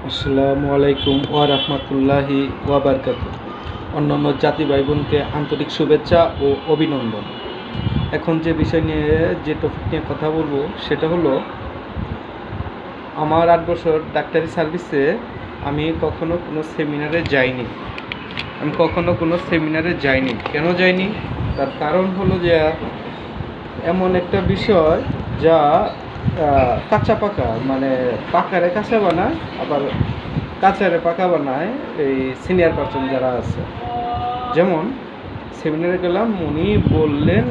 আসসালামু আলাইকুম ওয়া রাহমাতুল্লাহি ওয়া বারাকাতুহু। অন্যান্য জাতি ভাই বোনকে আন্তরিক শুভেচ্ছা ও অভিনন্দন। এখন যে বিষয় নিয়ে যে টপিক নিয়ে কথা বলবো সেটা হলো, আমার 8 বছর ডাক্তারি সার্ভিসে আমি কখনো কোনো সেমিনারে যাইনি। কেন যাইনি? তার কারণ হলো যে এমন একটা বিষয় যা কাঁচা পাকা, মানে পাকারে কাঁচা বানায়, আবার কাঁচারে পাকা বানায় এই সিনিয়র পার্সন যারা আছে। যেমন সেমিনারে গেলাম, উনি বললেন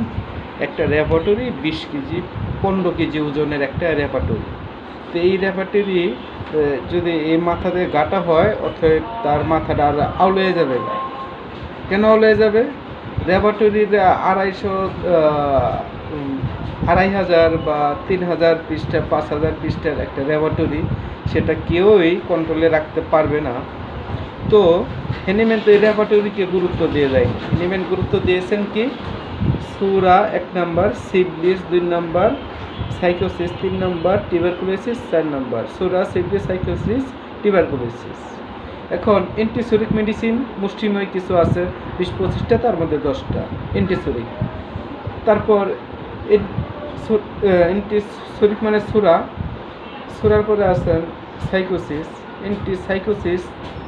একটা রেপার্টরি 20 কেজি 15 কেজি ওজনের একটা রেপার্টরি। তো এই রেপার্টরি যদি এই মাথাতে গাঁটা হয়, অর্থাৎ তার মাথাটা আর আউলে যাবে। কেন আউলে যাবে? রেপার্টরির 2,500 বা 3,000 পৃষ্ঠা 5,000 পৃষ্ঠার একটা রেপার্টরি, সেটা কেউই কন্ট্রোলে রাখতে পারবে না। তো হেনিম্যান তো এই রেপার্টরিকে গুরুত্ব দিয়ে দেয়নি। হেনিম্যান গুরুত্ব দিয়েছেন কি? সূরা 1 নম্বর, সিফিলিস 2 নম্বর, সাইকোসিস 3 নম্বর, টিউবারকুলোসিস 4 নম্বর। সূরা, সিফিলিস, সাইকোসিস, টিউবারকুলোসিস। এখন অ্যান্টিসোরিক মেডিসিন মুষ্টিময় কিছু আছে, 20-25টা, তার মধ্যে 10টা অ্যান্টিসোরিক। তারপর অ্যান্টিসোরিক মানে সূরার পরে আছেন সাইকোসিস, অ্যান্টিসাইকোসিস,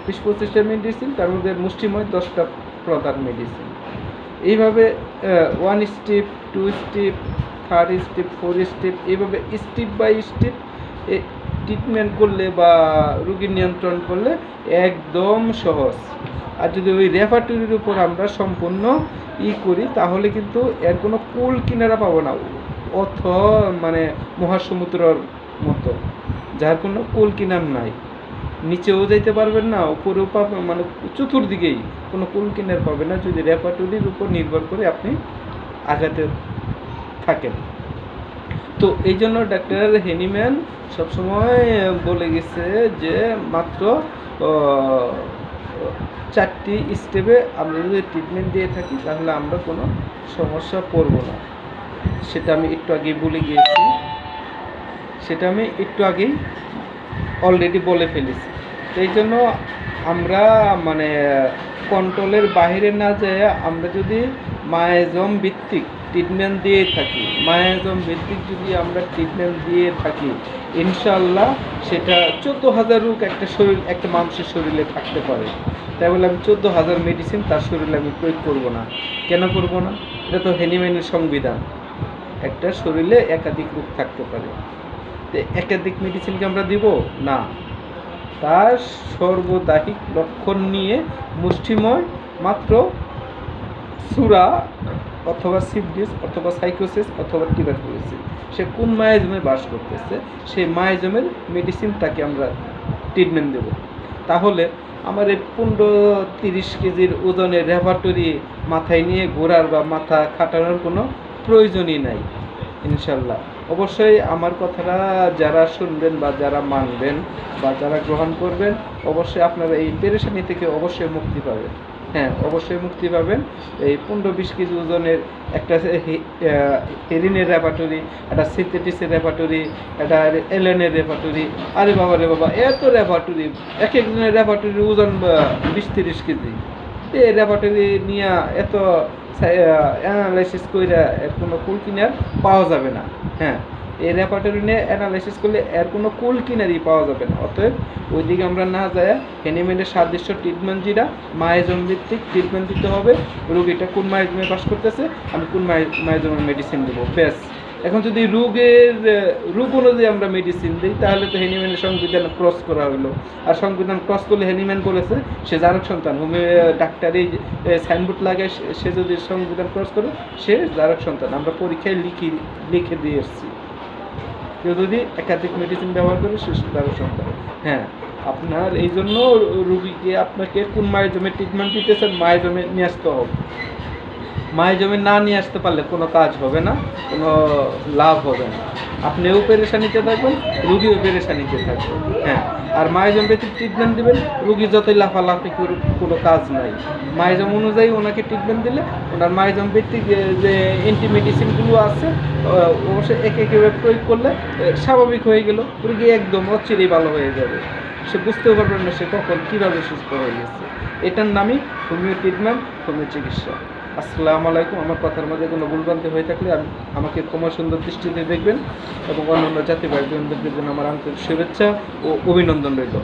20-25টা মেডিসিন, তার মধ্যে মুষ্টিময় 10টা প্রধান মেডিসিন। এইভাবে 1 স্টেপ, 2 স্টেপ, 3 স্টেপ, 4 স্টেপ, এইভাবে স্টেপ বাই স্টেপ ট্রিটমেন্ট করলে বা রোগী নিয়ন্ত্রণ করলে একদম সহজ। আর যদি ওই রেপার্টরির উপর আমরা সম্পূর্ণ করি, তাহলে কিন্তু এর কোনো কুল কিনারা পাবো না। মানে মহাসমুদ্রের মতো, যার কোনো কুল কিনার নাই। নিচেও যাইতে পারবেন না, উপরেও পাবেন, মানে চতুর্দিকেই কোনো কুল কিনার পাবে না যদি রেপার্টরির উপর নির্ভর করে আপনি আগাতে থাকেন। তো এই জন্য ডাক্তার হেনিম্যান সবসময় বলে গেছে যে মাত্র 4টি স্টেপে আমরা যদি ট্রিটমেন্ট দিয়ে থাকি, তাহলে আমরা কোনো সমস্যা পড়ব না। সেটা আমি একটু আগেই অলরেডি বলে ফেলেছি। এই জন্য আমরা মানে কন্ট্রোলের বাইরে না যায়, আমরা যদি মায়াজম ভিত্তিক ট্রিটমেন্ট দিয়ে থাকি, ইনশাল্লাহ সেটা 14,000 রোগ একটা মানুষের শরীরে থাকতে পারে। তাই বলে আমি 14,000 মেডিসিন তার শরীরে আমি প্রয়োগ করবো না। কেন করবো না? এটা তো হেনিম্যানের সংবিধান। একটা শরীরে একাধিক রোগ থাকতে পারে, তো একাধিক মেডিসিনকে আমরা দিব না। তার সর্বদাহিক লক্ষণ নিয়ে মুষ্টিময় মাত্র সূরা অথবা সিফিলিস অথবা সাইকোসিস অথবা টিউবারকুলোসিস, সে কোন মায়াজমে বাস করতেছে, সেই মায়াজমের মেডিসিন তাকে আমরা ট্রিটমেন্ট দেব। তাহলে আমার এই 15-30 কেজির ওজনের রেপার্টরি মাথায় নিয়ে ঘোরার বা মাথা খাটানোর কোনো প্রয়োজনই নাই ইনশাল্লাহ। অবশ্যই আমার কথাটা যারা শুনবেন বা যারা মানবেন বা যারা গ্রহণ করবেন, অবশ্যই আপনারা এই পেরেশানি থেকে অবশ্যই মুক্তি পাবেন। হ্যাঁ, অবশ্যই মুক্তি পাবেন। এই 15-20 কেজি ওজনের একটা হেরিনের রেপার্টরি, একটা সিনথেটিসের রেপার্টরি, একটা এলেনের রেপার্টরি, আরে বাবা রে বাবা, এত রেপার্টরি! এক একজনের রেপার্টরির ওজন 20-30 কেজি। এই রেপার্টরি নিয়ে এত অ্যানালাইসিস করে এর কোনো কুল কিনার পাওয়া যাবে না। হ্যাঁ, এই রেপার্টরি নিয়ে অ্যানালাইসিস করলে এর কোনো কুল কিনারই পাওয়া যাবে না। অতএব ওইদিকে আমরা না যায় হেনিম্যানের সাদৃশ্য ট্রিটমেন্ট, যেটা মায়াজম ভিত্তিক ট্রিটমেন্ট দিতে হবে। রোগীটা কোন মায়াজমে বাস করতেছে, আমি কোন মায়াজমের মেডিসিন দেবো, ব্যাস। এখন যদি রোগ অনুযায়ী আমরা মেডিসিন দিই, তাহলে তো হেনিম্যানের সংবিধান ক্রস করা হইলো। আর সংবিধান ক্রস করলে হেনিম্যান বলেছে সে জারক সন্তান। ডাক্তারি সাইনবোর্ড লাগায় সে যদি সংবিধান ক্রস করে, সে জারক সন্তান। আমরা পরীক্ষায় লিখে দিয়ে এসেছি, কেউ যদি একাধিক মেডিসিন ব্যবহার করে সে জারক সন্তান। হ্যাঁ, আপনার এই জন্য রুগীকে আপনাকে কোন মায়াজমে ট্রিটমেন্ট দিতেছেন, মায়াজমে নিয়ে আসতে হবে। মায়ের জমি না নিয়ে আসতে পারলে কোনো কাজ হবে না, কোনো লাভ হবে না। আপনিও পেরেশানিতে থাকবেন, রুগীও পেরেশানিতে থাকবে। হ্যাঁ, আর মায়ের জমি ভিত্তিক ট্রিটমেন্ট দেবেন, রুগী যতই লাফালাফি করুক কোনো কাজ নাই। মায়ের জমি অনুযায়ী ওনাকে ট্রিটমেন্ট দিলে ওনার মায়ের জমি ভিত্তিক যে অ্যান্টি মেডিসিনগুলো আছে অবশ্যই একে একেভাবে প্রয়োগ করলে স্বাভাবিক হয়ে গেল, রুগী একদম অচিরেই ভালো হয়ে যাবে। সে বুঝতেও পারবেন না সে কখন কীভাবে সুস্থ হয়ে গেছে। এটার নামই হোমিও ট্রিটমেন্ট, হোমিও চিকিৎসা। আসসালামু আলাইকুম। আমার কথার মধ্যে কোনো ভুলভ্রান্তি হয়ে থাকলে আমাকে ক্ষমা সুন্দর দৃষ্টিতে দেখবেন এবং অন্যান্য জাতি ভাই বোনদের জন্য আমার আন্তরিক শুভেচ্ছা ও অভিনন্দন রইল।